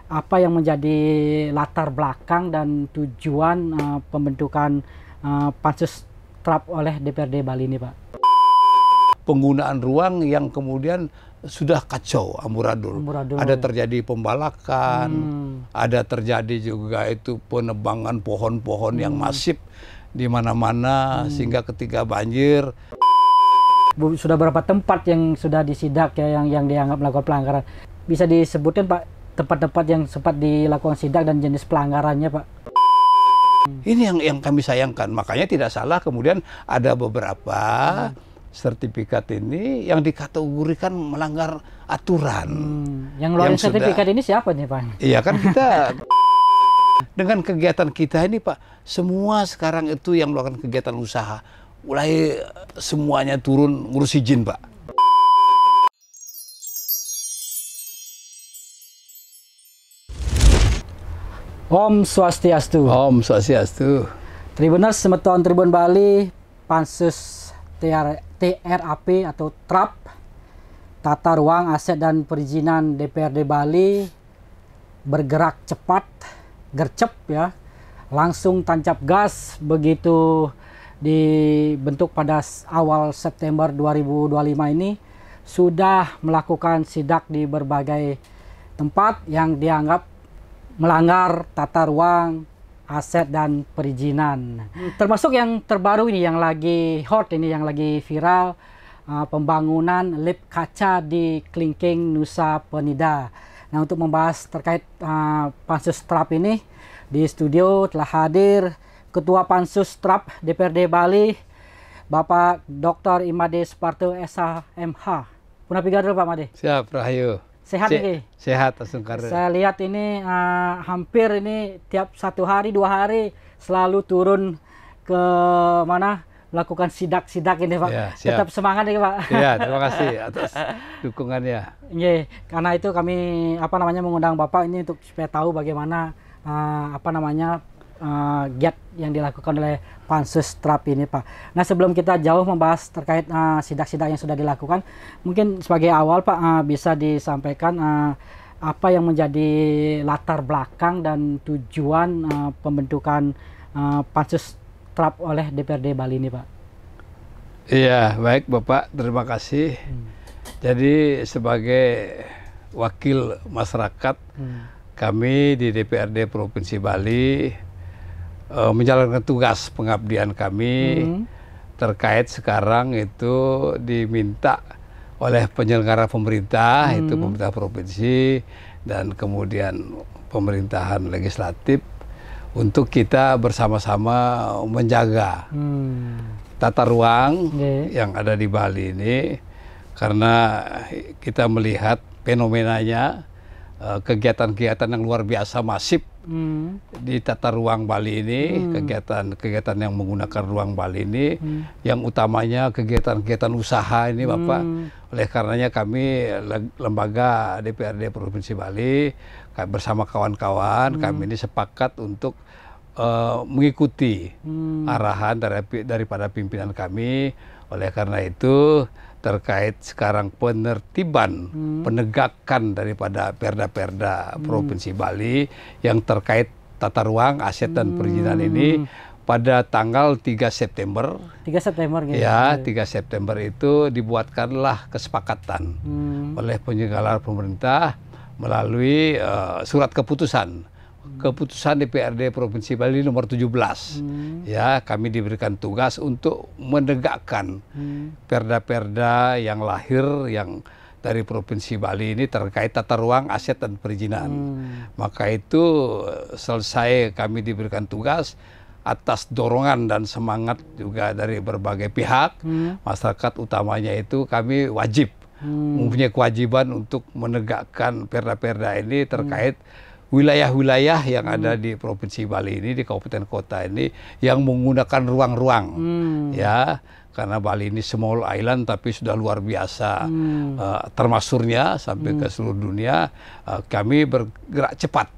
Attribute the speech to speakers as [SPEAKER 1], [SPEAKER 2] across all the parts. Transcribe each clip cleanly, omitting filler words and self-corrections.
[SPEAKER 1] apa yang menjadi latar belakang dan tujuan pembentukan pansus TRAP oleh DPRD Bali ini, Pak?
[SPEAKER 2] Penggunaan ruang yang kemudian sudah kacau, amburadul. Ada terjadi pembalakan, ada terjadi juga itu penebangan pohon-pohon yang masif di mana-mana, sehingga ketika banjir.
[SPEAKER 1] Sudah berapa tempat yang sudah disidak ya, yang dianggap melakukan pelanggaran? Bisa disebutkan, Pak, tempat-tempat yang sempat dilakukan sidak dan jenis pelanggarannya, Pak?
[SPEAKER 2] Ini yang kami sayangkan. Makanya tidak salah kemudian ada beberapa sertifikat ini yang dikategorikan melanggar aturan.
[SPEAKER 1] Yang ngeluarin sertifikat ini siapa nih, Pak?
[SPEAKER 2] Iya kan, kita dengan kegiatan kita ini, Pak, semua sekarang itu yang melakukan kegiatan usaha mulai semuanya turun ngurus izin, Pak.
[SPEAKER 1] Om Swastiastu.
[SPEAKER 2] Om Swastiastu.
[SPEAKER 1] Tribuners Semeton Tribun Bali, Pansus TRAP atau TRAP, Tata Ruang Aset dan Perizinan DPRD Bali, bergerak cepat, gercep ya, langsung tancap gas begitu dibentuk pada awal September 2025 ini, sudah melakukan sidak di berbagai tempat yang dianggap melanggar tata ruang, aset, dan perizinan. Termasuk yang terbaru ini, yang lagi hot ini, yang lagi viral, pembangunan lift kaca di Klingking, Nusa Penida. Nah, untuk membahas terkait Pansus TRAP ini, di studio telah hadir Ketua Pansus TRAP DPRD Bali, Bapak Dr. Imade Suparto SHMH. Punah pigadul, Pak Made.
[SPEAKER 2] Siap, Rahayu.
[SPEAKER 1] Sehat nih?
[SPEAKER 2] Sehat, Asungkar.
[SPEAKER 1] Saya lihat ini hampir ini tiap 1 hari 2 hari selalu turun ke mana melakukan sidak-sidak ini, Pak.
[SPEAKER 2] Ya,
[SPEAKER 1] tetap semangat nih, Pak.
[SPEAKER 2] Iya, terima kasih atas dukungannya.
[SPEAKER 1] Iya, karena itu kami mengundang Bapak ini untuk supaya tahu bagaimana giat yang dilakukan oleh Pansus TRAP ini, Pak. Nah, sebelum kita jauh membahas terkait sidak-sidak yang sudah dilakukan, mungkin sebagai awal, Pak, bisa disampaikan apa yang menjadi latar belakang dan tujuan pembentukan Pansus TRAP oleh DPRD Bali ini, Pak.
[SPEAKER 2] Iya, baik Bapak, terima kasih. Jadi sebagai wakil masyarakat, kami di DPRD Provinsi Bali menjalankan tugas pengabdian kami terkait sekarang itu diminta oleh penyelenggara pemerintah, itu pemerintah provinsi dan kemudian pemerintahan legislatif, untuk kita bersama-sama menjaga tata ruang yang ada di Bali ini, karena kita melihat fenomenanya kegiatan-kegiatan yang luar biasa masif di tata ruang Bali ini, kegiatan-kegiatan yang menggunakan ruang Bali ini, yang utamanya kegiatan-kegiatan usaha ini, Bapak. Oleh karenanya kami lembaga DPRD Provinsi Bali bersama kawan-kawan kami ini sepakat untuk mengikuti arahan daripada pimpinan kami. Oleh karena itu, terkait sekarang penertiban, penegakan daripada perda-perda Provinsi Bali yang terkait tata ruang, aset, dan perizinan ini, pada tanggal 3 September.
[SPEAKER 1] 3 September gitu.
[SPEAKER 2] Ya, 3 September itu dibuatkanlah kesepakatan oleh penyelenggara pemerintah melalui surat keputusan DPRD Provinsi Bali nomor 17. Ya, kami diberikan tugas untuk menegakkan perda-perda yang lahir yang dari Provinsi Bali ini terkait tata ruang, aset, dan perizinan. Maka itu selesai kami diberikan tugas atas dorongan dan semangat juga dari berbagai pihak, masyarakat utamanya itu kami wajib mempunyai kewajiban untuk menegakkan perda-perda ini terkait wilayah-wilayah yang ada di Provinsi Bali ini, di kabupaten kota ini, yang menggunakan ruang-ruang, ya, karena Bali ini small island tapi sudah luar biasa termasurnya sampai ke seluruh dunia. Kami bergerak cepat,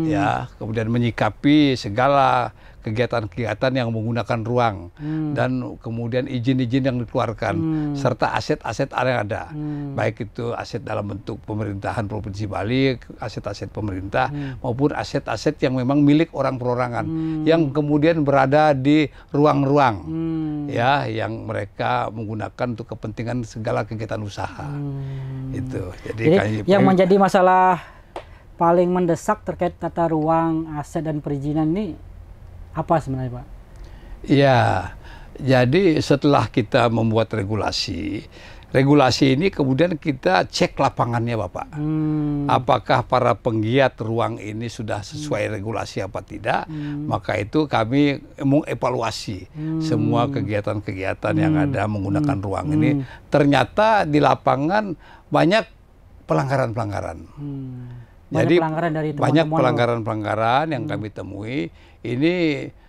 [SPEAKER 2] ya, kemudian menyikapi segala kegiatan-kegiatan yang menggunakan ruang dan kemudian izin-izin yang dikeluarkan serta aset-aset yang ada, baik itu aset dalam bentuk pemerintahan Provinsi Bali, aset-aset pemerintah maupun aset-aset yang memang milik orang perorangan yang kemudian berada di ruang-ruang ya yang mereka menggunakan untuk kepentingan segala kegiatan usaha. Itu.
[SPEAKER 1] Jadi yang menjadi masalah paling mendesak terkait tata ruang, aset dan perizinan ini apa sebenarnya, Pak?
[SPEAKER 2] Ya, jadi setelah kita membuat regulasi ini kemudian kita cek lapangannya, Bapak. Apakah para penggiat ruang ini sudah sesuai regulasi apa tidak? Maka itu kami mengevaluasi semua kegiatan-kegiatan yang ada menggunakan ruang ini. Ternyata di lapangan banyak pelanggaran-pelanggaran. Jadi banyak pelanggaran-pelanggaran yang kami temui. Ini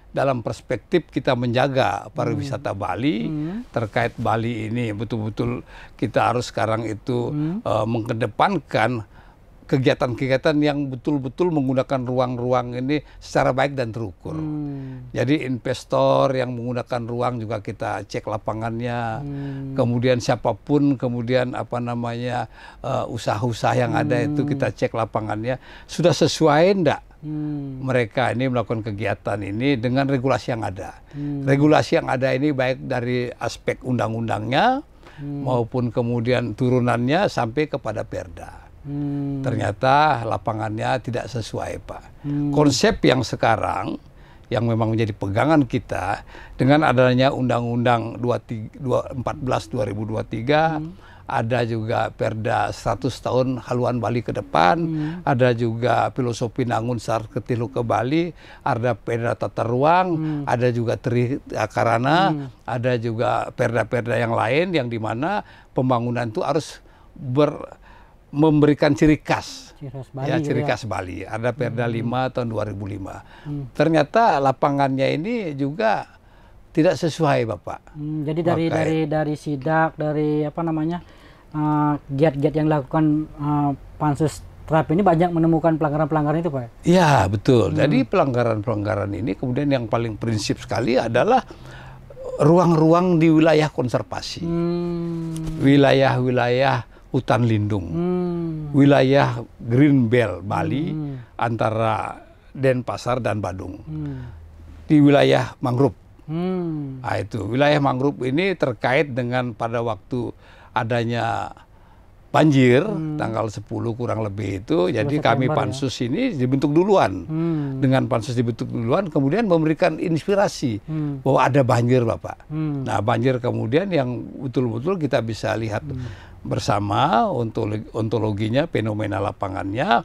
[SPEAKER 2] dalam perspektif kita menjaga pariwisata Bali, terkait Bali ini betul-betul kita harus sekarang itu mengedepankan kegiatan-kegiatan yang betul-betul menggunakan ruang-ruang ini secara baik dan terukur. Jadi investor yang menggunakan ruang juga kita cek lapangannya. Kemudian siapapun kemudian usaha-usaha yang ada itu kita cek lapangannya sudah sesuai enggak mereka ini melakukan kegiatan ini dengan regulasi yang ada. Regulasi yang ada ini baik dari aspek undang-undangnya maupun kemudian turunannya sampai kepada Perda. Ternyata lapangannya tidak sesuai, Pak. Konsep yang sekarang yang memang menjadi pegangan kita dengan adanya Undang-Undang 14 2023, ada juga Perda 100 tahun haluan Bali ke depan, ada juga filosofi Nangun Sar Ketilu ke Bali, ada Perda tata ruang, ada juga Tri Karana, ada juga perda-perda yang lain yang dimana pembangunan itu harus memberikan ciri khas Bali, ciri khas Bali. Ada Perda 5 tahun 2005. Ternyata lapangannya ini juga tidak sesuai, Bapak.
[SPEAKER 1] Jadi dari sidak, dari giat-giat yang dilakukan Pansus TRAP ini banyak menemukan pelanggaran-pelanggaran itu, Pak? Iya, betul.
[SPEAKER 2] Jadi pelanggaran-pelanggaran ini kemudian yang paling prinsip sekali adalah ruang-ruang di wilayah konservasi. Wilayah-wilayah hutan lindung, wilayah Green Belt Bali antara Denpasar dan Badung, di wilayah mangrove. Nah, itu wilayah mangrove ini terkait dengan pada waktu adanya banjir tanggal 10 kurang lebih itu, jadi kami Pansus ini dibentuk duluan. Dengan Pansus dibentuk duluan, kemudian memberikan inspirasi bahwa ada banjir, Bapak. Nah, banjir kemudian yang betul-betul kita bisa lihat bersama ontologinya, fenomena lapangannya,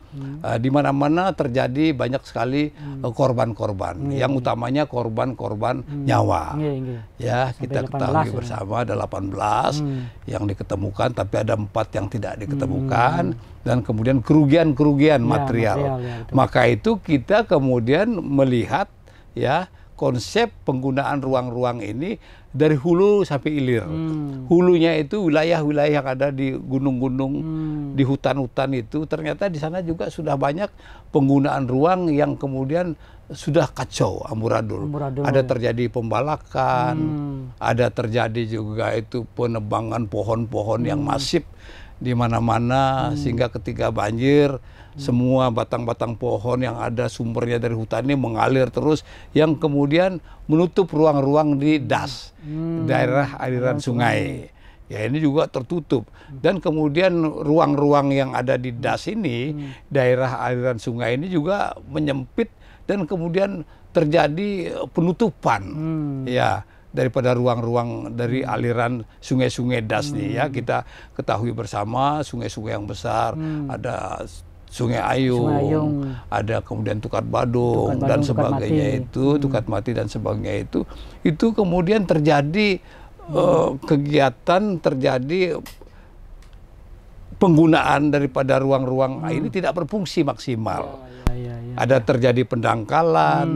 [SPEAKER 2] di mana-mana terjadi banyak sekali korban-korban. Yang utamanya korban-korban nyawa. Ya, kita ketahui bersama ada 18 yang diketemukan, tapi ada 4 yang tidak diketemukan, dan kemudian kerugian-kerugian material. Maka itu kita kemudian melihat ya konsep penggunaan ruang-ruang ini dari hulu sampai hilir. Hulunya itu wilayah-wilayah yang ada di gunung-gunung, di hutan-hutan itu, ternyata di sana juga sudah banyak penggunaan ruang yang kemudian sudah kacau, amburadul. Ada terjadi pembalakan, ada terjadi juga itu penebangan pohon-pohon yang masif di mana-mana, sehingga ketika banjir semua batang-batang pohon yang ada sumbernya dari hutan ini mengalir terus, yang kemudian menutup ruang-ruang di das, daerah aliran sungai. Ya, ini juga tertutup. Dan kemudian ruang-ruang yang ada di das ini, daerah aliran sungai ini juga menyempit, dan kemudian terjadi penutupan. Ya, daripada ruang-ruang dari aliran sungai-sungai das nih ya. Kita ketahui bersama sungai-sungai yang besar, ada Sungai Ayung, ada kemudian Tukat Badung dan sebagainya itu, Tukat Mati dan sebagainya itu kemudian terjadi kegiatan, terjadi penggunaan daripada ruang-ruang ini tidak berfungsi maksimal. Ada terjadi pendangkalan,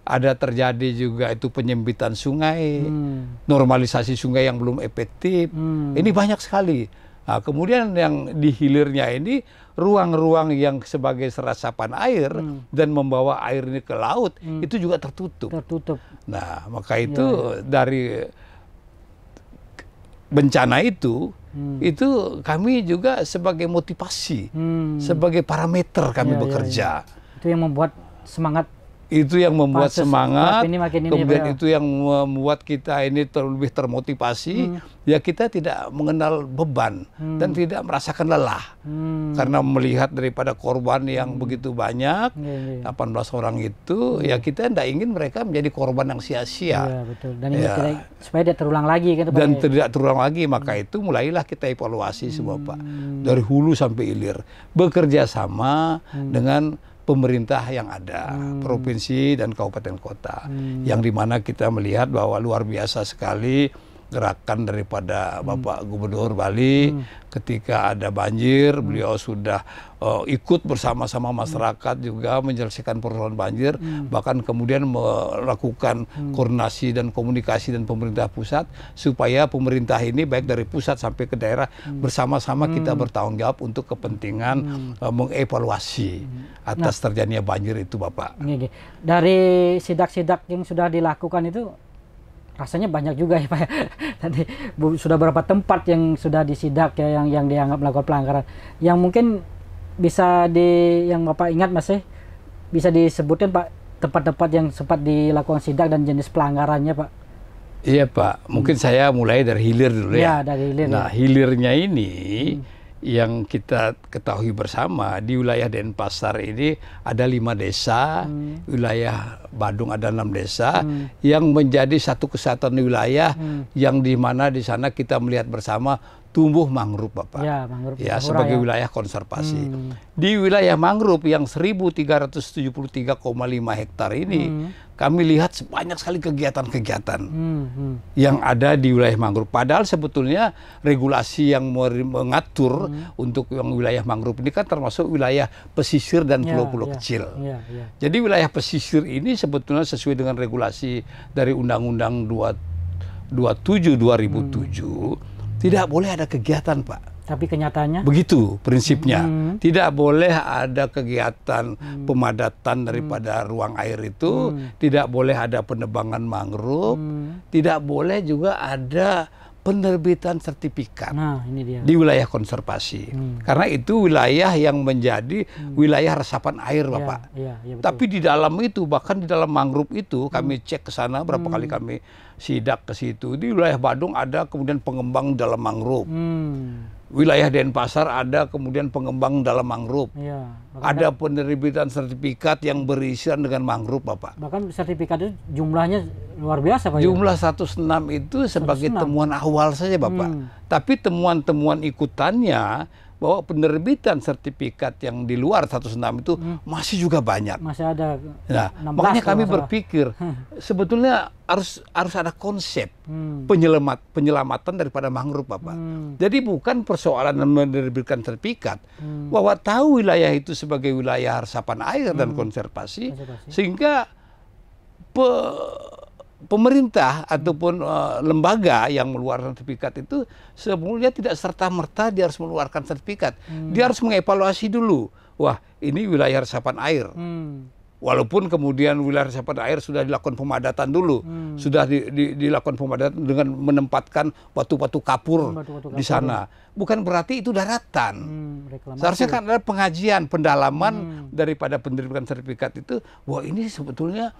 [SPEAKER 2] ada terjadi juga itu penyempitan sungai, normalisasi sungai yang belum efektif. Ini banyak sekali. Nah, kemudian yang di hilirnya ini ruang-ruang yang sebagai resapan air dan membawa air ini ke laut itu juga tertutup. Nah, maka itu dari bencana itu kami juga sebagai motivasi, sebagai parameter kami bekerja.
[SPEAKER 1] Itu yang membuat semangat.
[SPEAKER 2] Itu yang membuat semangat,
[SPEAKER 1] ini,
[SPEAKER 2] kemudian itu yang membuat kita ini lebih termotivasi. Ya kita tidak mengenal beban dan tidak merasakan lelah. Karena melihat daripada korban yang begitu banyak, 18 orang itu, ya kita tidak ingin mereka menjadi korban yang sia-sia.
[SPEAKER 1] Iya, betul. Dan ini kita, supaya tidak terulang lagi. Kan,
[SPEAKER 2] dan tidak terulang lagi, maka itu mulailah kita evaluasi semua Pak. Dari hulu sampai hilir. Bekerja sama dengan pemerintah yang ada, provinsi dan kabupaten kota, yang dimana kita melihat bahwa luar biasa sekali gerakan daripada Bapak Gubernur Bali ketika ada banjir, beliau sudah ikut bersama-sama masyarakat juga menyelesaikan persoalan banjir, bahkan kemudian melakukan koordinasi dan komunikasi dan pemerintah pusat supaya pemerintah ini baik dari pusat sampai ke daerah bersama-sama kita bertanggung jawab untuk kepentingan mengevaluasi atas terjadinya banjir itu Bapak.
[SPEAKER 1] Dari sidak-sidak yang sudah dilakukan itu rasanya banyak juga ya Pak. Tadi sudah berapa tempat yang sudah disidak ya yang dianggap melakukan pelanggaran. Yang mungkin bisa yang Bapak ingat masih bisa disebutkan Pak tempat-tempat yang sempat dilakukan sidak dan jenis pelanggarannya Pak.
[SPEAKER 2] Iya Pak, mungkin saya mulai dari hilir dulu ya.
[SPEAKER 1] Dari hilir.
[SPEAKER 2] Nah, hilirnya ini yang kita ketahui bersama di wilayah Denpasar ini ada 5 desa, wilayah Badung ada 6 desa yang menjadi satu kesatuan wilayah yang di mana di sana kita melihat bersama tumbuh mangrove Bapak.
[SPEAKER 1] Ya, mangrove
[SPEAKER 2] ya sebagai wilayah konservasi. Di wilayah mangrove yang 1.373,5 hektar ini kami lihat banyak sekali kegiatan-kegiatan yang ada di wilayah mangrove. Padahal sebetulnya regulasi yang mengatur untuk yang wilayah mangrove ini kan termasuk wilayah pesisir dan pulau-pulau kecil. Jadi wilayah pesisir ini sebetulnya sesuai dengan regulasi dari Undang-Undang 27 2007 tidak boleh ada kegiatan Pak.
[SPEAKER 1] Tapi kenyataannya?
[SPEAKER 2] Begitu prinsipnya. Tidak boleh ada kegiatan pemadatan daripada ruang air itu. Tidak boleh ada penebangan mangrove. Tidak boleh juga ada penerbitan sertifikat
[SPEAKER 1] ini dia.
[SPEAKER 2] di wilayah konservasi. Karena itu wilayah yang menjadi wilayah resapan air Bapak. Tapi di dalam itu, bahkan di dalam mangrove itu, kami cek ke sana berapa kali kami sidak ke situ. Di wilayah Badung ada kemudian pengembang dalam mangrove. Wilayah Denpasar ada kemudian pengembang dalam mangrove. Ada penerbitan sertifikat yang berisian dengan mangrove Bapak.
[SPEAKER 1] Bahkan sertifikat itu jumlahnya luar biasa Pak.
[SPEAKER 2] Jumlah 106 itu sebagai temuan awal saja Bapak. Tapi temuan-temuan ikutannya bahwa penerbitan sertifikat yang di luar 106 itu masih juga banyak.
[SPEAKER 1] Masih ada.
[SPEAKER 2] Nah, makanya kami berpikir sebetulnya harus ada konsep penyelamatan daripada mangrove Bapak. Jadi bukan persoalan menerbitkan sertifikat, bahwa tahu wilayah itu sebagai wilayah resapan air dan konservasi. Sehingga pemerintah ataupun lembaga yang mengeluarkan sertifikat itu sebenarnya tidak serta-merta dia harus mengeluarkan sertifikat. Dia harus mengevaluasi dulu. Wah, ini wilayah resapan air. Walaupun kemudian wilayah resapan air sudah dilakukan pemadatan dulu. Sudah dilakukan pemadatan dengan menempatkan batu-batu kapur di sana. Bukan berarti itu daratan. Seharusnya kan ada pengajian, pendalaman daripada penerbitan sertifikat itu, bahwa ini sebetulnya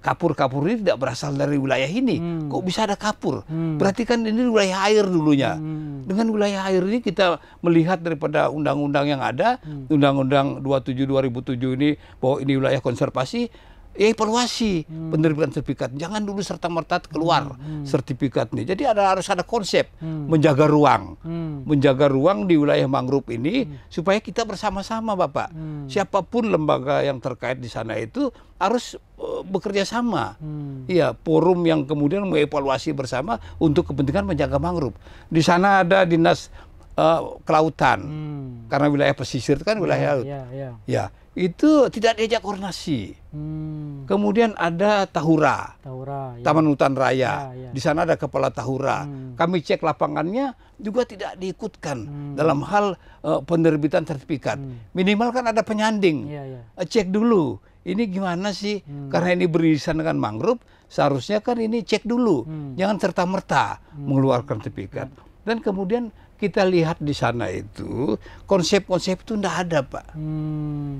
[SPEAKER 2] kapur-kapur ini tidak berasal dari wilayah ini. Kok bisa ada kapur? Berarti kan ini wilayah air dulunya. Dengan wilayah air ini kita melihat daripada undang-undang yang ada, Undang-Undang 27 2007 ini, bahwa ini wilayah konservasi, evaluasi penerbitan sertifikat. Jangan dulu serta-merta keluar sertifikat ini. Jadi harus ada konsep menjaga ruang di wilayah mangrove ini supaya kita bersama-sama Bapak. Siapapun lembaga yang terkait di sana itu harus bekerja sama. Iya, forum yang kemudian mengevaluasi bersama untuk kepentingan menjaga mangrove. Di sana ada dinas kelautan. Karena wilayah pesisir itu kan wilayah laut. Ya, itu tidak diajak koordinasi. Kemudian ada Tahura,
[SPEAKER 1] Tahura, ya.
[SPEAKER 2] Taman Hutan Raya.
[SPEAKER 1] Ya, ya.
[SPEAKER 2] Di sana ada kepala Tahura. Kami cek lapangannya juga tidak diikutkan dalam hal penerbitan sertifikat. Minimal kan ada penyanding.
[SPEAKER 1] Ya, ya.
[SPEAKER 2] Cek dulu. Ini gimana sih? Karena ini beririsan dengan mangrove, seharusnya kan ini cek dulu. Jangan serta-merta mengeluarkan sertifikat. Dan kemudian kita lihat di sana itu konsep-konsep itu tidak ada, Pak.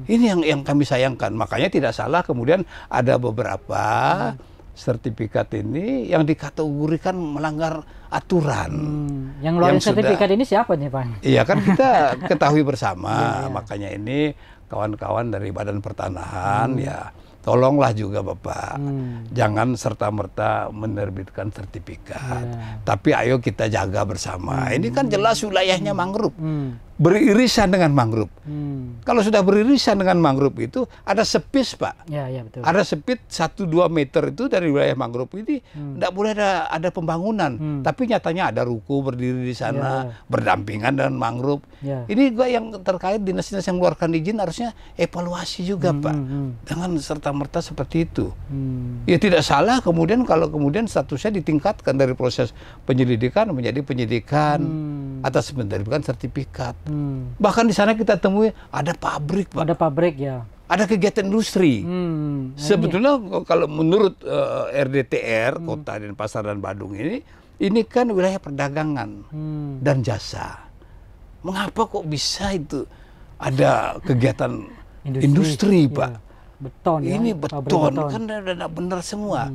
[SPEAKER 2] Ini yang kami sayangkan. Makanya tidak salah kemudian ada beberapa sertifikat ini yang dikategorikan melanggar aturan.
[SPEAKER 1] Yang ngeluarin sertifikat ini siapa nih, Pak?
[SPEAKER 2] Iya kan kita ketahui bersama. Makanya ini kawan-kawan dari Badan Pertanahan ya tolonglah juga Bapak, jangan serta-merta menerbitkan sertifikat. Tapi ayo kita jaga bersama. Ini kan jelas wilayahnya mangrove, beririsan dengan mangrove. Kalau sudah beririsan dengan mangrove itu ada sepis, Pak.
[SPEAKER 1] Ya, ya, betul.
[SPEAKER 2] Ada sepit 1-2 meter itu dari wilayah mangrove ini tidak boleh ada pembangunan. Tapi nyatanya ada ruko berdiri di sana, berdampingan dengan mangrove. Ini juga yang terkait dinas-dinas yang mengeluarkan izin harusnya evaluasi juga, Pak. Jangan serta-merta seperti itu. Ya tidak salah kemudian kalau kemudian statusnya ditingkatkan dari proses penyelidikan menjadi penyidikan atas penerbitan sertifikat. Bahkan di sana kita temui ada pabrik, Pak.
[SPEAKER 1] Ada pabrik, ya.
[SPEAKER 2] Ada kegiatan industri. Sebetulnya kalau menurut RDTR Kota Denpasar dan Badung ini kan wilayah perdagangan dan jasa. Mengapa kok bisa itu ada kegiatan industri, Pak?
[SPEAKER 1] Beton,
[SPEAKER 2] ini
[SPEAKER 1] ya?
[SPEAKER 2] beton kan udah benar semua.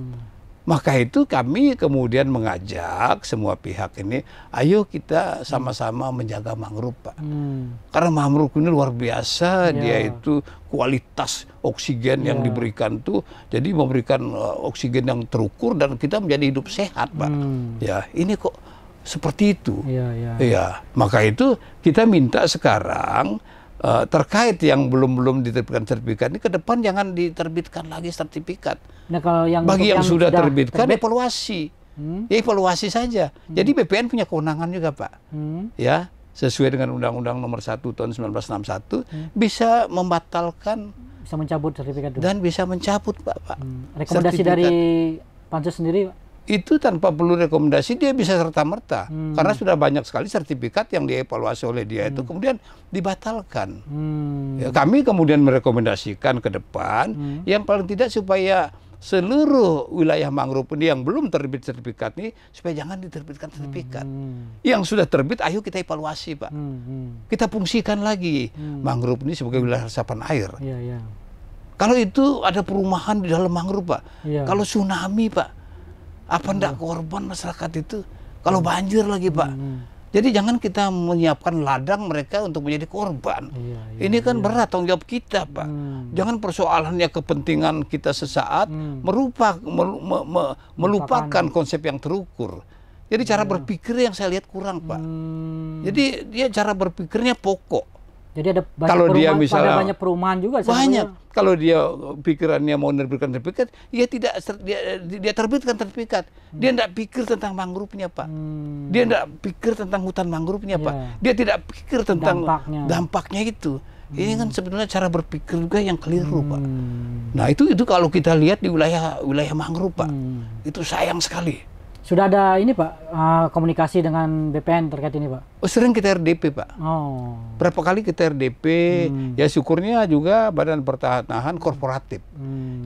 [SPEAKER 2] Maka itu kami kemudian mengajak semua pihak ini, ayo kita sama-sama menjaga mangrove, Pak. Karena mangrove ini luar biasa, dia itu kualitas oksigen yang diberikan tuh, jadi memberikan oksigen yang terukur dan kita menjadi hidup sehat, Pak. Ya, ini kok seperti itu. Ya, maka itu kita minta sekarang terkait yang belum diterbitkan sertifikat ini ke depan jangan diterbitkan lagi sertifikat.
[SPEAKER 1] Nah, kalau
[SPEAKER 2] bagi yang sudah terbitkan evaluasi, ya evaluasi saja. Jadi BPN punya kewenangan juga, Pak. Ya, sesuai dengan Undang-Undang Nomor 1 Tahun 1961 bisa membatalkan,
[SPEAKER 1] bisa mencabut sertifikat
[SPEAKER 2] dan bisa mencabut, Pak.
[SPEAKER 1] Rekomendasi sertifikat dari Pansus sendiri, Pak?
[SPEAKER 2] Itu tanpa perlu rekomendasi dia bisa serta-merta karena sudah banyak sekali sertifikat yang dievaluasi oleh dia itu kemudian dibatalkan. Ya, kami kemudian merekomendasikan ke depan yang paling tidak supaya seluruh wilayah mangrove ini yang belum terbit sertifikat ini supaya jangan diterbitkan sertifikat. Yang sudah terbit ayo kita evaluasi, Pak. Kita fungsikan lagi mangrove ini sebagai wilayah resapan air. Kalau itu ada perumahan di dalam mangrove, Pak. Kalau tsunami, Pak, apa ndak korban masyarakat itu? Kalau banjir lagi, Pak. Jadi jangan kita menyiapkan ladang mereka untuk menjadi korban. Ini kan berat tanggung jawab kita, Pak. Jangan persoalannya kepentingan kita sesaat melupakan konsep yang terukur. Jadi cara berpikir yang saya lihat kurang, Pak. Jadi dia cara berpikirnya pokok.
[SPEAKER 1] Jadi ada banyak
[SPEAKER 2] kalau
[SPEAKER 1] perumahan,
[SPEAKER 2] dia misalnya
[SPEAKER 1] banyak perumahan juga.
[SPEAKER 2] Banyak. Kalau dia pikirannya mau menerbitkan sertifikat, ya tidak dia terbitkan sertifikat. Dia tidak pikir tentang mangrove-nya, Pak. Dia tidak pikir tentang hutan mangrove-nya, Pak. Dia tidak pikir tentang dampaknya itu. Ini kan sebetulnya cara berpikir juga yang keliru, Pak. Nah, itu kalau kita lihat di wilayah mangrove, Pak. Itu sayang sekali.
[SPEAKER 1] Sudah ada ini, Pak, komunikasi dengan BPN terkait ini, Pak?
[SPEAKER 2] Oh, sering kita RDP, Pak. Berapa kali kita RDP, ya syukurnya juga Badan Pertanahan korporatif.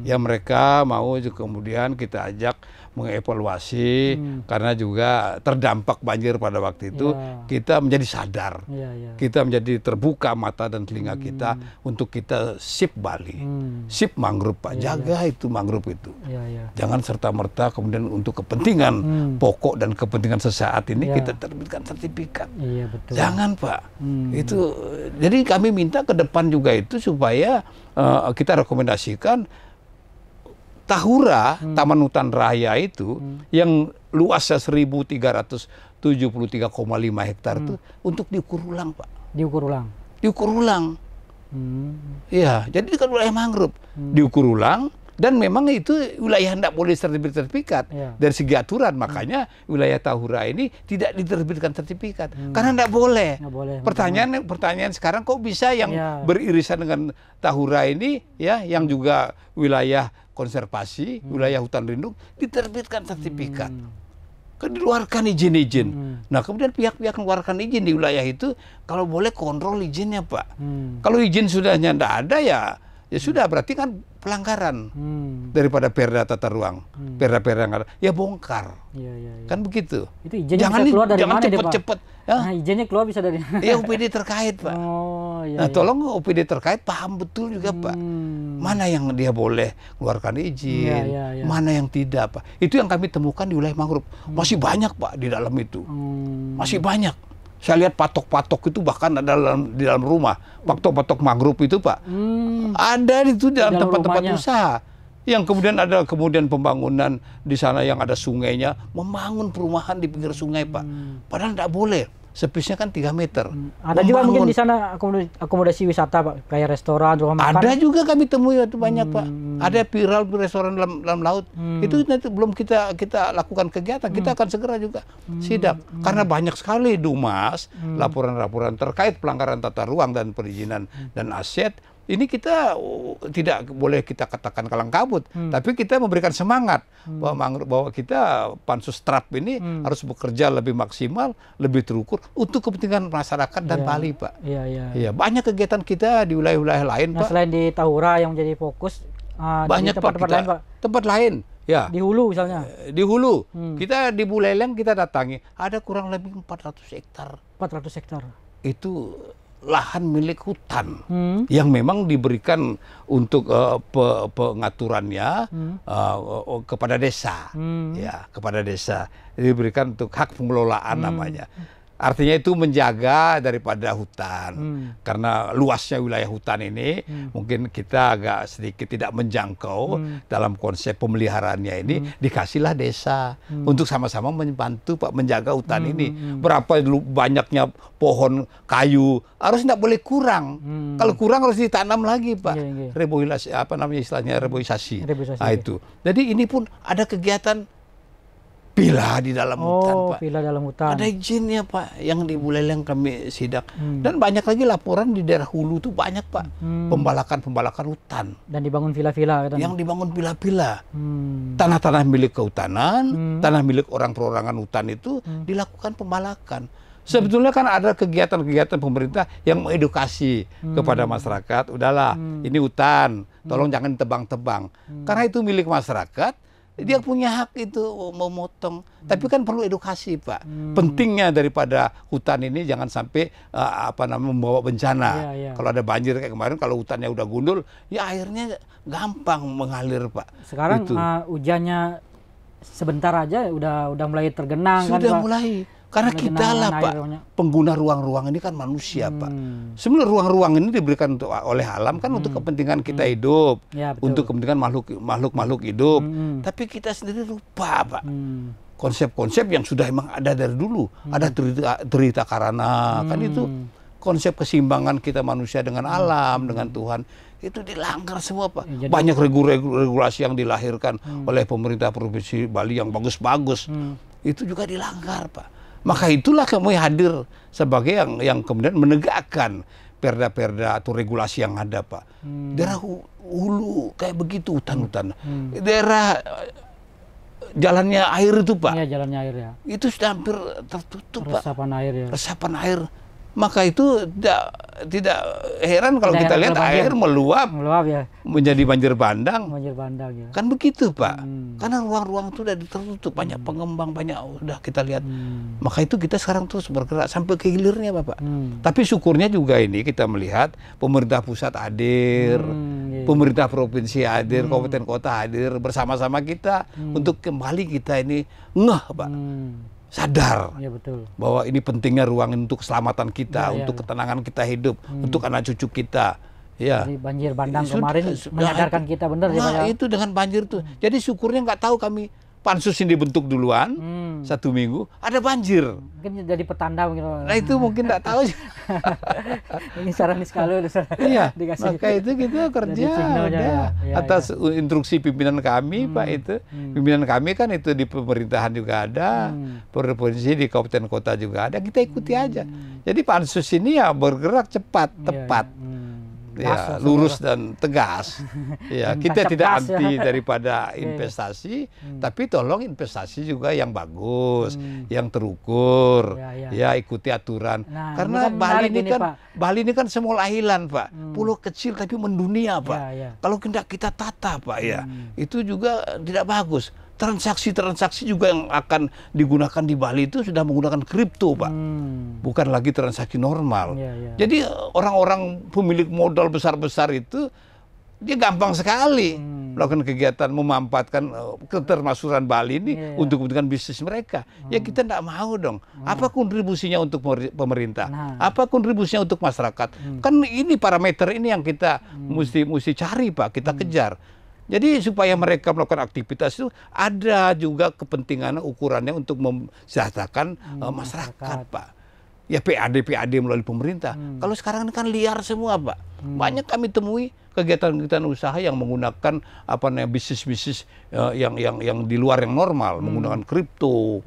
[SPEAKER 2] Ya mereka mau kemudian kita ajak mengevaluasi karena juga terdampak banjir pada waktu itu, kita menjadi sadar. Kita menjadi terbuka mata dan telinga kita untuk kita sip Bali. Sip mangrove, Pak. Jaga itu mangrove itu. Jangan serta-merta kemudian untuk kepentingan pokok dan kepentingan sesaat ini kita terbitkan sertifikat. Jangan, Pak. Itu jadi kami minta ke depan juga itu supaya kita rekomendasikan Tahura, Taman Hutan Raya itu yang luasnya 1.373,5 hektar itu untuk diukur ulang, Pak.
[SPEAKER 1] Diukur ulang.
[SPEAKER 2] Diukur ulang. Iya, jadi kan wilayah mangrove diukur ulang Dan memang itu wilayah tidak boleh terbit sertifikat dari segi aturan. Makanya wilayah Tahura ini tidak diterbitkan sertifikat karena tidak boleh. Pertanyaan sekarang kok bisa yang beririsan dengan Tahura ini ya, yang juga wilayah konservasi, wilayah hutan lindung diterbitkan sertifikat. Dikeluarkan izin-izin. Nah, kemudian pihak-pihak mengeluarkan izin di wilayah itu kalau boleh kontrol izinnya, Pak. Kalau izin sudahnya tidak ada ya sudah, berarti kan pelanggaran daripada perda tata ruang, perda-perda yang ada, ya bongkar. Kan begitu.
[SPEAKER 1] Itu izinnya bisa keluar dari mana,
[SPEAKER 2] cepet-cepet.
[SPEAKER 1] Nah, izinnya keluar bisa dari
[SPEAKER 2] ya OPD terkait, Pak. Tolong OPD terkait paham betul juga, Pak. Mana yang dia boleh keluarkan izin, mana yang tidak, Pak. Itu yang kami temukan di wilayah mangrove. Masih banyak, Pak, di dalam itu. Masih banyak. Saya lihat patok-patok itu bahkan ada di dalam rumah. Patok-patok mangrove itu, Pak. Ada itu di dalam tempat-tempat usaha. Yang kemudian ada pembangunan di sana yang ada sungainya, membangun perumahan di pinggir sungai, Pak. Padahal tidak boleh. Sepisnya kan 3 meter.
[SPEAKER 1] Ada juga mungkin di sana akomodasi wisata, Pak, kayak restoran, rumah makan.
[SPEAKER 2] Ada juga kami temui itu banyak, Pak. Ada viral restoran dalam laut. Itu nanti belum kita lakukan kegiatan. Kita akan segera juga sidak. Karena banyak sekali Dumas laporan-laporan terkait pelanggaran tata ruang dan perizinan dan aset. Ini kita tidak boleh kita katakan kalang kabut, tapi kita memberikan semangat bahwa kita Pansus TRAP ini harus bekerja lebih maksimal, lebih terukur untuk kepentingan masyarakat dan Bali, Pak. Iya, banyak kegiatan kita di wilayah-wilayah lain, Pak.
[SPEAKER 1] Selain di Tahura yang menjadi fokus,
[SPEAKER 2] banyak
[SPEAKER 1] di tempat-tempat lain, Pak.
[SPEAKER 2] Tempat lain, ya.
[SPEAKER 1] Di hulu misalnya.
[SPEAKER 2] Di hulu, kita di Buleleng kita datangi, ada kurang lebih 400 hektar.
[SPEAKER 1] 400 hektar.
[SPEAKER 2] Itu lahan milik hutan yang memang diberikan untuk pengaturannya kepada desa, ya, kepada desa, diberikan untuk hak pengelolaan namanya. Artinya itu menjaga daripada hutan, karena luasnya wilayah hutan ini mungkin kita agak sedikit tidak menjangkau dalam konsep pemeliharaannya ini, dikasihlah desa untuk sama-sama membantu, Pak, menjaga hutan ini. Berapa banyaknya pohon kayu harus tidak boleh kurang. Kalau kurang harus ditanam lagi, Pak. Reboisasi, apa namanya istilahnya, reboisasi. Nah, itu. Jadi ini pun ada kegiatan pila di dalam hutan, Pak.
[SPEAKER 1] Pila dalam hutan.
[SPEAKER 2] Ada izinnya, Pak, yang di Buleleng kami sidak. Dan banyak lagi laporan di daerah hulu itu banyak, Pak. Pembalakan hutan.
[SPEAKER 1] Dan dibangun villa-villa.
[SPEAKER 2] Yang dibangun villa-villa. Tanah-tanah milik kehutanan, tanah milik orang perorangan hutan itu dilakukan pembalakan. Sebetulnya kan ada kegiatan-kegiatan pemerintah yang mengedukasi kepada masyarakat. Udahlah, ini hutan, tolong jangan tebang-tebang. Karena itu milik masyarakat. Dia punya hak itu memotong, tapi kan perlu edukasi, Pak. Pentingnya daripada hutan ini jangan sampai membawa bencana. Kalau ada banjir kayak kemarin, kalau hutannya udah gundul, ya airnya gampang mengalir, Pak.
[SPEAKER 1] Sekarang hujannya sebentar aja udah mulai tergenang.
[SPEAKER 2] Sudah mulai. Karena kita lah, Pak, pengguna ruang-ruang ini kan manusia, Pak. Sebenarnya ruang-ruang ini diberikan oleh alam kan untuk kepentingan kita hidup, untuk kepentingan makhluk hidup. Tapi kita sendiri lupa, Pak. Konsep-konsep yang sudah emang ada dari dulu. Ada derita karana, kan itu konsep keseimbangan kita manusia dengan alam, dengan Tuhan. Itu dilanggar semua, Pak. Banyak regulasi yang dilahirkan oleh pemerintah Provinsi Bali yang bagus-bagus. Itu juga dilanggar, Pak. Maka itulah kami hadir sebagai yang kemudian menegakkan perda-perda atau regulasi yang ada, Pak. Daerah hulu kayak begitu, hutan-hutan. Daerah jalannya air itu, Pak.
[SPEAKER 1] Iya, jalannya air, ya.
[SPEAKER 2] Itu sudah hampir tertutup, Pak.
[SPEAKER 1] Resapan air, ya.
[SPEAKER 2] Resapan air. Maka itu tidak heran kalau kita lihat air meluap ya, menjadi banjir bandang. Ya. Kan begitu, Pak. Karena ruang-ruang itu sudah tertutup, banyak pengembang, banyak udah kita lihat. Maka itu kita sekarang terus bergerak sampai ke hilirnya, Bapak. Tapi syukurnya juga ini kita melihat pemerintah pusat hadir, pemerintah provinsi hadir, kabupaten kota hadir bersama-sama kita untuk kembali kita ini ngeh, Pak. Sadar bahwa ini pentingnya ruang untuk keselamatan kita, untuk ketenangan kita hidup, untuk anak cucu kita. Ya.
[SPEAKER 1] Jadi banjir bandang kemarin menyadarkan kita benar.
[SPEAKER 2] Nah, itu dengan banjir itu. Jadi syukurnya nggak tahu kami pansus ini dibentuk duluan, 1 minggu, ada banjir.
[SPEAKER 1] Mungkin jadi petanda gitu.
[SPEAKER 2] Nah itu mungkin nggak tahu.
[SPEAKER 1] Ini saran sekali
[SPEAKER 2] Iya,
[SPEAKER 1] dikasih.
[SPEAKER 2] maka itu kita kerja atas instruksi pimpinan kami, Pak, itu. Pimpinan kami kan itu di pemerintahan juga ada, provinsi di kabupaten kota juga ada, kita ikuti aja. Jadi pansus ini ya bergerak cepat, tepat. Ya, lurus dan tegas. Ya, kita tidak anti daripada investasi, tapi tolong investasi juga yang bagus, yang terukur. Ya, ikuti aturan.
[SPEAKER 1] Nah,
[SPEAKER 2] karena Bali ini kan semua island, Pak. Pulau kecil tapi mendunia, Pak. Kalau tidak kita tata, Pak, ya, itu juga tidak bagus. Transaksi-transaksi juga yang akan digunakan di Bali itu sudah menggunakan kripto, Pak. Bukan lagi transaksi normal. Jadi orang-orang pemilik modal besar-besar itu dia gampang sekali melakukan kegiatan memanfaatkan ketermasukan Bali ini untuk kepentingan bisnis mereka. Ya kita tidak mau dong. Apa kontribusinya untuk pemerintah? Apa kontribusinya untuk masyarakat? Kan ini parameter ini yang kita mesti cari, Pak. Kita kejar. Jadi supaya mereka melakukan aktivitas itu ada juga kepentingan ukurannya untuk mesejahterakan masyarakat, Pak. Ya PAD melalui pemerintah. Kalau sekarang ini kan liar semua, Pak. Banyak kami temui kegiatan-kegiatan usaha yang menggunakan bisnis-bisnis yang di luar yang normal, menggunakan kripto.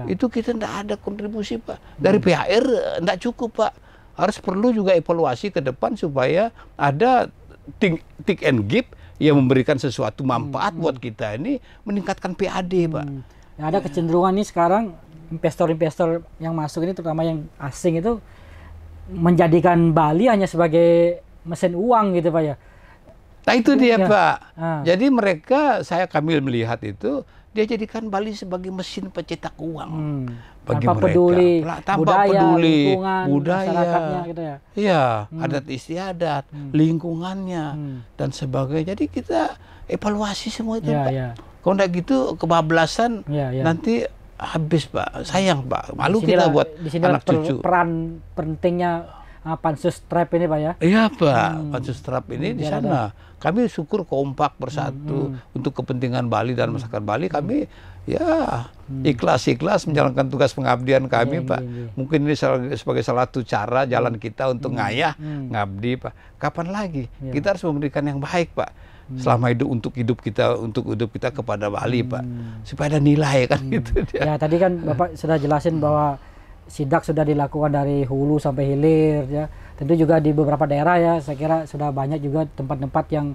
[SPEAKER 2] Itu kita tidak ada kontribusi, Pak. Dari PHR tidak cukup, Pak. Harus perlu juga evaluasi ke depan supaya ada think and give yang memberikan sesuatu manfaat buat kita ini, meningkatkan PAD, Pak.
[SPEAKER 1] Ya, ada kecenderungan nih sekarang investor-investor yang masuk ini, terutama yang asing itu, menjadikan Bali hanya sebagai mesin uang gitu, Pak, ya.
[SPEAKER 2] Nah itu dia, Pak. Jadi kami melihat itu, dia jadikan Bali sebagai mesin pencetak uang. Bagi
[SPEAKER 1] tanpa
[SPEAKER 2] mereka.
[SPEAKER 1] Tanpa peduli lingkungan, masyarakatnya gitu ya.
[SPEAKER 2] Iya, adat istiadat, lingkungannya dan sebagainya. Jadi kita evaluasi semua itu, Pak. Kalau enggak gitu kebablasan nanti habis, Pak. Sayang, Pak. Malu kita buat anak cucu.
[SPEAKER 1] Peran pentingnya pansus trap ini, Pak, ya.
[SPEAKER 2] Iya, Pak. Pansus trap ini di sana. Kami syukur kompak bersatu untuk kepentingan Bali dan masyarakat Bali. Kami ikhlas menjalankan tugas pengabdian kami, Pak. Mungkin ini sebagai salah satu cara jalan kita untuk ngabdi, Pak. Kapan lagi? Kita harus memberikan yang baik, Pak. Selama untuk hidup kita kepada Bali, Pak. Supaya ada nilai kan gitu.
[SPEAKER 1] Ya, tadi kan Bapak sudah jelasin bahwa sidak sudah dilakukan dari hulu sampai hilir, ya. Tentu juga di beberapa daerah, ya, saya kira sudah banyak juga tempat-tempat yang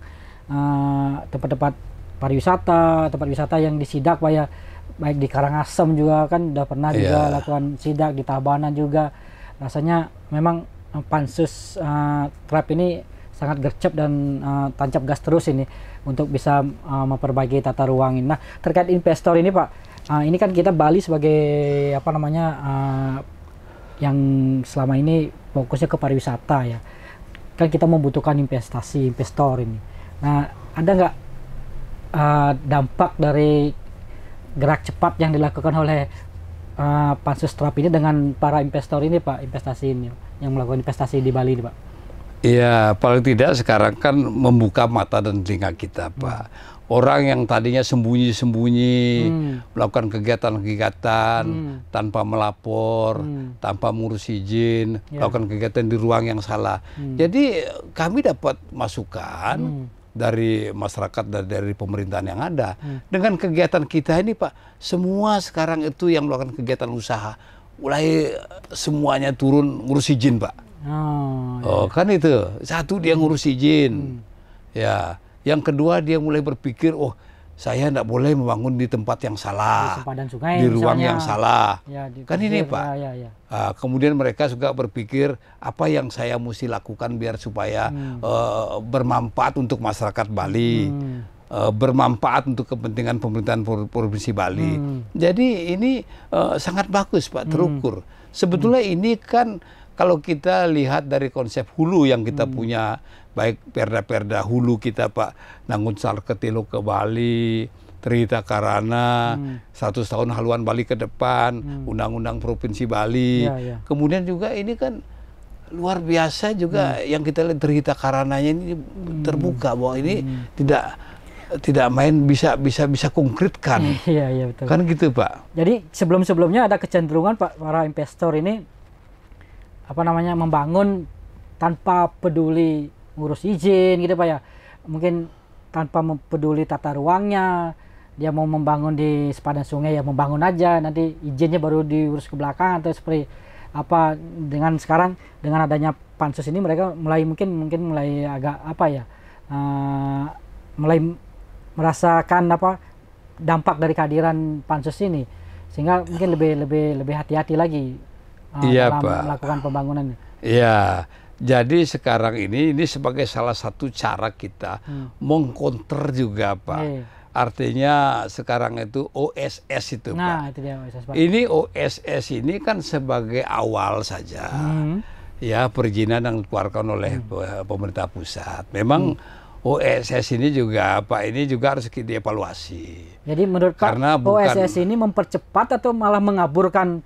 [SPEAKER 1] tempat-tempat pariwisata, tempat wisata yang disidak, Pak, ya. Baik di Karangasem juga kan udah pernah juga lakukan sidak, di Tabanan juga. Rasanya memang pansus trap ini sangat gercep dan tancap gas terus ini untuk bisa memperbaiki tata ruang ini. Nah, terkait investor ini, Pak, ini kan kita Bali sebagai yang selama ini fokusnya ke pariwisata, ya. Kan kita membutuhkan investor ini. Nah, ada nggak dampak dari gerak cepat yang dilakukan oleh pansus trap ini dengan para investor ini, Pak, investasi ini yang melakukan investasi di Bali ini, Pak?
[SPEAKER 2] Iya, paling tidak sekarang kan membuka mata dan telinga kita, Pak. Orang yang tadinya sembunyi-sembunyi melakukan kegiatan-kegiatan tanpa melapor, tanpa mengurus izin, melakukan kegiatan di ruang yang salah. Jadi kami dapat masukan dari masyarakat dan dari pemerintahan yang ada. Dengan kegiatan kita ini, Pak, semua sekarang itu yang melakukan kegiatan usaha, mulai semuanya turun ngurus izin, Pak. Kan itu. Satu, dia ngurus izin. Ya. Yang kedua, dia mulai berpikir, saya tidak boleh membangun di tempat yang salah, di ruang yang salah. Kan ini, Pak. Kemudian mereka juga berpikir, apa yang saya mesti lakukan biar supaya bermanfaat untuk masyarakat Bali, bermanfaat untuk kepentingan pemerintahan Provinsi Bali. Jadi ini sangat bagus, Pak, terukur. Sebetulnya ini kan kalau kita lihat dari konsep hulu yang kita punya, baik perda-perda hulu kita, Pak, Nangun Salketilo ke Bali, Trihita Karana, 100 tahun haluan Bali ke depan, Undang-Undang Provinsi Bali. Kemudian juga ini kan luar biasa juga yang kita lihat Trihita Karananya ini terbuka bahwa ini tidak tidak main bisa konkretkan.
[SPEAKER 1] Iya, iya betul.
[SPEAKER 2] Kan gitu, Pak.
[SPEAKER 1] Jadi sebelumnya ada kecenderungan Pak, para investor ini membangun tanpa peduli ngurus izin gitu Pak ya. Mungkin tanpa peduli tata ruangnya, dia mau membangun di sepadan sungai ya membangun aja, nanti izinnya baru diurus ke belakang atau seperti apa. Dengan sekarang dengan adanya pansus ini mereka mungkin mulai agak mulai merasakan dampak dari kehadiran pansus ini, sehingga mungkin lebih hati-hati lagi
[SPEAKER 2] Iya,
[SPEAKER 1] dalam
[SPEAKER 2] Pak.
[SPEAKER 1] melakukan pembangunan.
[SPEAKER 2] Iya. Jadi sekarang ini sebagai salah satu cara kita mengcounter juga, Pak. Artinya sekarang itu OSS itu, Pak.
[SPEAKER 1] Itu dia OSS, Pak.
[SPEAKER 2] Ini OSS ini kan sebagai awal saja. Ya, perizinan yang dikeluarkan oleh pemerintah pusat. Memang OSS ini juga, Pak, ini juga harus dievaluasi.
[SPEAKER 1] Jadi menurut Pak, OSS ini mempercepat atau malah mengaburkan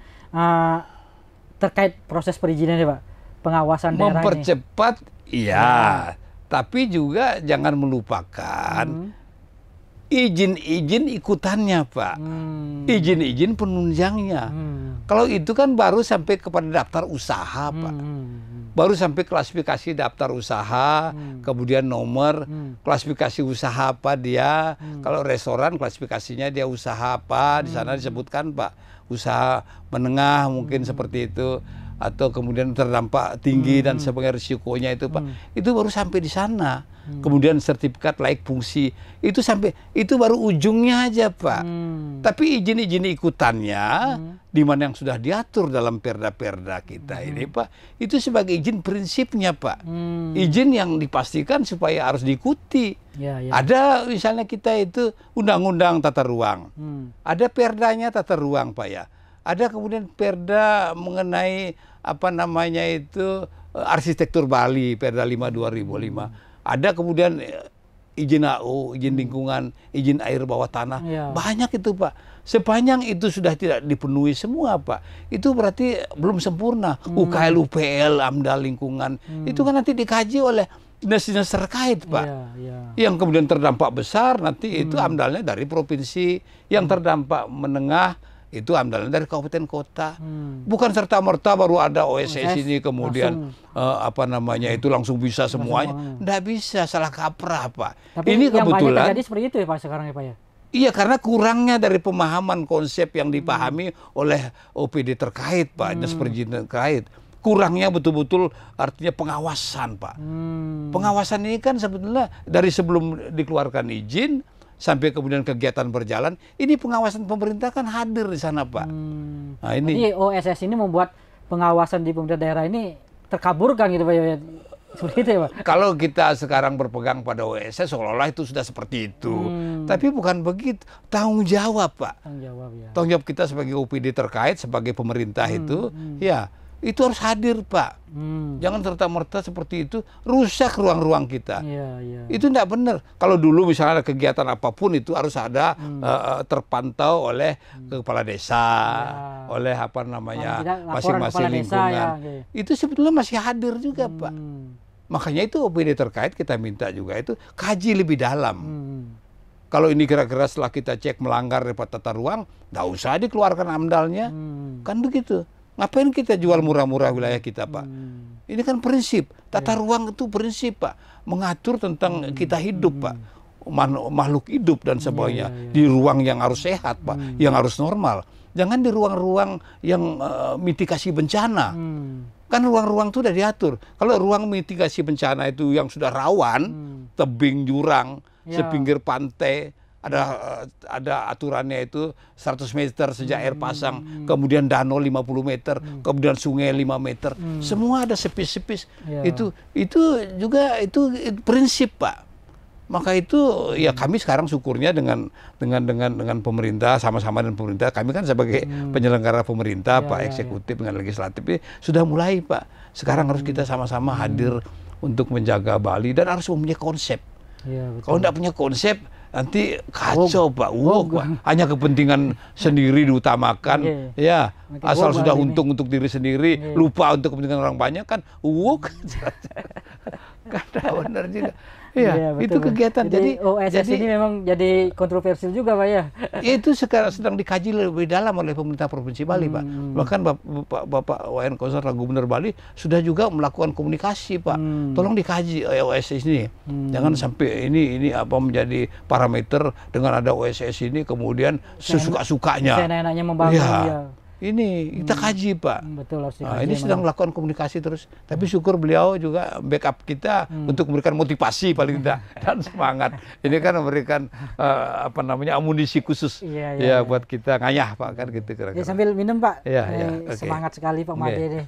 [SPEAKER 1] terkait proses perizinannya, Pak? Pengawasan daerah ini.
[SPEAKER 2] Mempercepat, iya. Tapi juga jangan melupakan izin-izin ikutannya, Pak. Izin-izin penunjangnya. Kalau itu kan baru sampai kepada daftar usaha, Pak. Baru sampai klasifikasi daftar usaha, kemudian nomor, klasifikasi usaha apa dia. Kalau restoran klasifikasinya dia usaha apa, di sana disebutkan, Pak. Usaha menengah mungkin seperti itu. Atau kemudian terdampak tinggi dan sebagainya risikonya itu, Pak. Itu baru sampai di sana. Kemudian sertifikat layak fungsi itu sampai itu baru ujungnya aja, Pak. Tapi izin-izin ikutannya di mana yang sudah diatur dalam perda-perda kita ini, Pak, itu sebagai izin prinsipnya, Pak. Izin yang dipastikan supaya harus diikuti. Ada misalnya kita itu undang-undang tata ruang. Ada perdanya tata ruang, Pak ya. Ada kemudian perda mengenai arsitektur Bali, Perda 5 2005. Ada kemudian izin AO, izin lingkungan, izin air bawah tanah. Banyak itu, Pak. Sepanjang itu sudah tidak dipenuhi semua, Pak, itu berarti belum sempurna. UKL, UPL, AMDAL lingkungan, itu kan nanti dikaji oleh dinas-dinas terkait, Pak. Yang kemudian terdampak besar nanti itu AMDALnya dari provinsi, yang terdampak menengah itu AMDALnya dari kabupaten kota. Bukan serta-merta baru ada OSS ini kemudian itu langsung bisa semuanya. Nggak bisa, salah kaprah, Pak.
[SPEAKER 1] Tapi
[SPEAKER 2] ini
[SPEAKER 1] yang
[SPEAKER 2] kebetulan
[SPEAKER 1] banyak terjadi seperti itu ya, Pak, sekarang ya, Pak ya?
[SPEAKER 2] Iya, karena kurangnya dari pemahaman konsep yang dipahami oleh OPD terkait, Pak, dinas perizinan terkait. Kurangnya betul-betul artinya pengawasan, Pak. Pengawasan ini kan sebetulnya dari sebelum dikeluarkan izin sampai kemudian kegiatan berjalan, ini pengawasan pemerintah kan hadir di sana, Pak. Nah, ini.
[SPEAKER 1] Jadi OSS ini membuat pengawasan di pemerintah daerah ini terkaburkan gitu, Pak. Seperti itu ya, Pak?
[SPEAKER 2] Kalau kita sekarang berpegang pada OSS, seolah-olah itu sudah seperti itu. Tapi bukan begitu. Tanggung jawab, Pak.
[SPEAKER 1] Tanggung jawab, ya.
[SPEAKER 2] Tanggung jawab kita sebagai OPD terkait, sebagai pemerintah itu, ya, itu harus hadir, Pak. Jangan serta-merta seperti itu, rusak ruang-ruang kita. Itu tidak benar. Kalau dulu misalnya ada kegiatan apapun itu harus ada terpantau oleh kepala desa, oleh masing-masing lingkungan. Itu sebetulnya masih hadir juga, Pak. Makanya itu OPD terkait kita minta juga itu kaji lebih dalam. Kalau ini kira-kira setelah kita cek melanggar daripada tata ruang, nggak usah dikeluarkan AMDALnya. Kan begitu. Ngapain kita jual murah-murah wilayah kita, Pak? Ini kan prinsip. Tata ruang itu prinsip, Pak. Mengatur tentang kita hidup, Pak. Makhluk hidup dan sebagainya. Di ruang yang harus sehat, Pak. Yang harus normal. Jangan di ruang-ruang yang mitigasi bencana. Kan ruang-ruang itu sudah diatur. Kalau ruang mitigasi bencana itu yang sudah rawan, tebing jurang, sepinggir pantai, ada aturannya itu 100 meter sejak air pasang, kemudian danau 50 meter, kemudian sungai 5 meter. Semua ada sepis-sepis. Itu juga itu prinsip, Pak. Maka itu ya kami sekarang syukurnya dengan pemerintah, sama-sama dengan pemerintah, kami kan sebagai penyelenggara pemerintah, Pak, eksekutif dengan legislatif ini sudah mulai, Pak. Sekarang harus kita sama-sama hadir untuk menjaga Bali dan harus mempunyai konsep. Kalau tidak punya konsep nanti kacau, Pak. Pak. Hanya kepentingan sendiri diutamakan, ya. Asal sudah untung untuk diri sendiri, lupa untuk kepentingan orang banyak kan, kan benar juga. Iya,
[SPEAKER 1] betul,
[SPEAKER 2] itu kegiatan.
[SPEAKER 1] Jadi OSS ini memang jadi kontroversial juga Pak ya.
[SPEAKER 2] Itu sekarang sedang dikaji lebih dalam oleh pemerintah Provinsi Bali, Pak. Bahkan Bapak WN Koster Gubernur Bali sudah juga melakukan komunikasi, Pak. Tolong dikaji OSS ini. Jangan sampai ini apa menjadi parameter dengan ada OSS ini kemudian sesuka-sukanya.
[SPEAKER 1] Seenak-enaknya membangun ya.
[SPEAKER 2] Ini kita kaji, Pak.
[SPEAKER 1] Betul, harus dikaji.
[SPEAKER 2] Ini sedang melakukan komunikasi terus. Tapi syukur beliau juga backup kita untuk memberikan motivasi paling tidak dan semangat. Ini kan memberikan apa namanya amunisi khusus buat kita ngayah, Pak, kan gitu kira-kira.
[SPEAKER 1] Ya, sambil minum, Pak. Semangat sekali Pak Made ini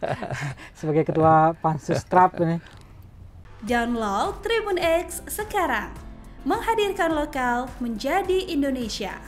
[SPEAKER 1] sebagai ketua Pansus TRAP ini.
[SPEAKER 3] Download Tribun X sekarang. Menghadirkan lokal menjadi Indonesia.